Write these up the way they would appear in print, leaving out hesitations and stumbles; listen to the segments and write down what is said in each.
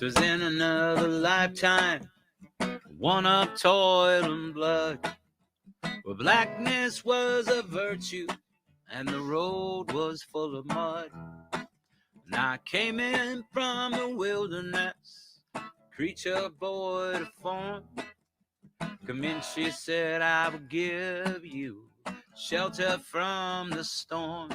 'Twas in another lifetime, one of toil and blood, where blackness was a virtue and the road was full of mud. And I came in from the wilderness, creature void of form. Come in, she said, I will give you shelter from the storm.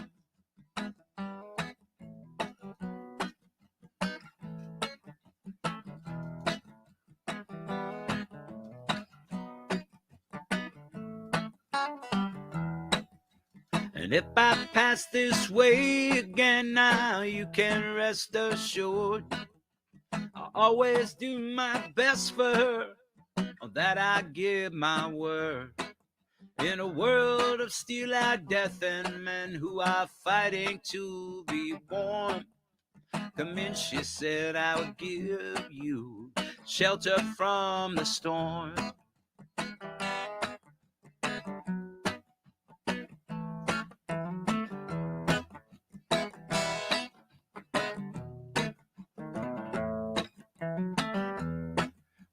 And if I pass this way again now, you can rest assured I'll always do my best for her, on that I give my word. In a world of steel-eyed death and men who are fighting to be warm, come in, she said, I will give you shelter from the storm.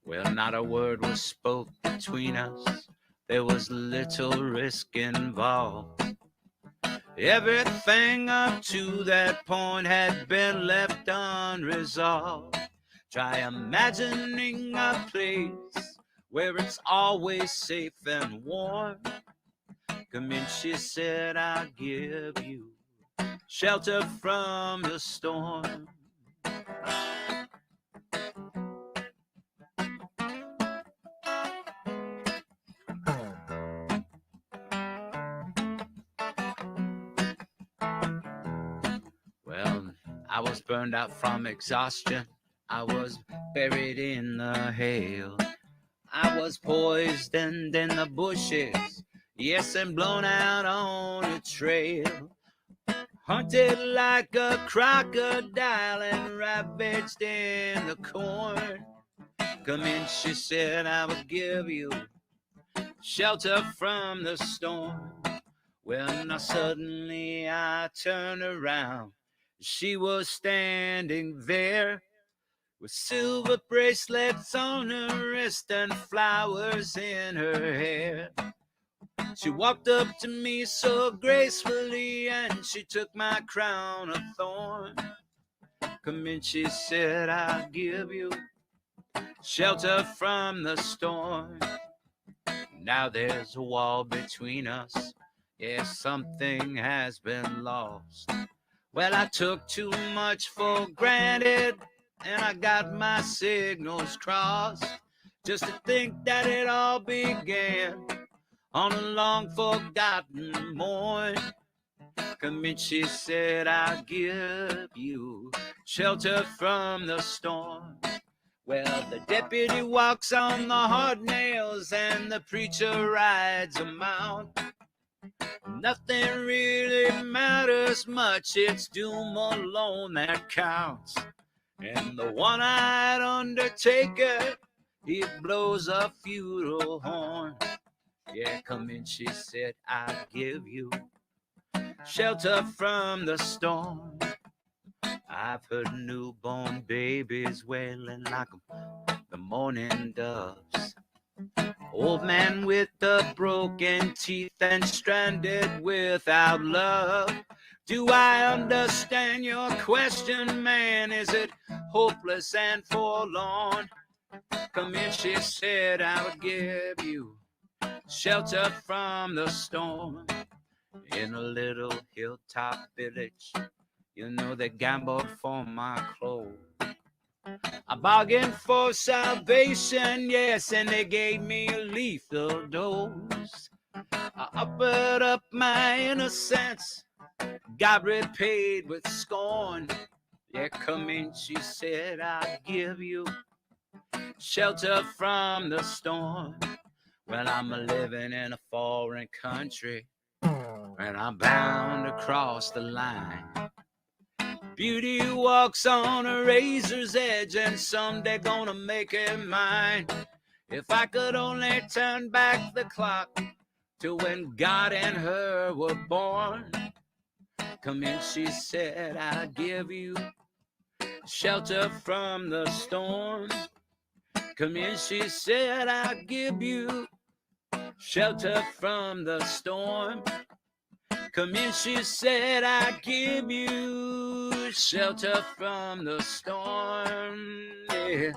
Well, not a word was spoke between us. There was little risk involved. Everything up to that point had been left unresolved. Try imagining a place where it's always safe and warm. Come in, she said, I'll give you shelter from the storm. Well, I was burned out from exhaustion. I was buried in the hail. I was poisoned in the bushes, yes, and blown out on a trail. Hunted like a crocodile and ravaged in the corn. Come in, she said, I will give you shelter from the storm. Well, now suddenly I turned around. She was standing there with silver bracelets on her wrist and flowers in her hair. She walked up to me so gracefully and she took my crown of thorn. Come in, she said, I'll give you shelter from the storm. Now there's a wall between us. Yes, something has been lost. Well, I took too much for granted and I got my signals crossed. Just to think that it all began on a long forgotten morn. Come in, she said, I'll give you shelter from the storm. Well, the deputy walks on the hard nails and the preacher rides a mount. Nothing really matters much, it's doom alone that counts. And the one-eyed undertaker, he blows a funeral horn. Yeah, come in, she said, I'll give you shelter from the storm. I've heard newborn babies wailing like the morning doves. Old man with the broken teeth and stranded without love. Do I understand your question, man? Is it hopeless and forlorn? Come in, she said, I would give you shelter from the storm. In a little hilltop village, you know they gambled for my clothes. I bargained for salvation, yes, and they gave me a lethal dose. I offered up my innocence, got repaid with scorn. Yeah, come in, she said, I'll give you shelter from the storm. Well, I'm living in a foreign country, and I'm bound to cross the line. Beauty walks on a razor's edge, and someday gonna make it mine. If I could only turn back the clock to when God and her were born. Come in, she said, I'll give you shelter from the storm. Come in, she said, I'll give you shelter from the storm. Come in, she said, I'll give you shelter from the storm. Yeah.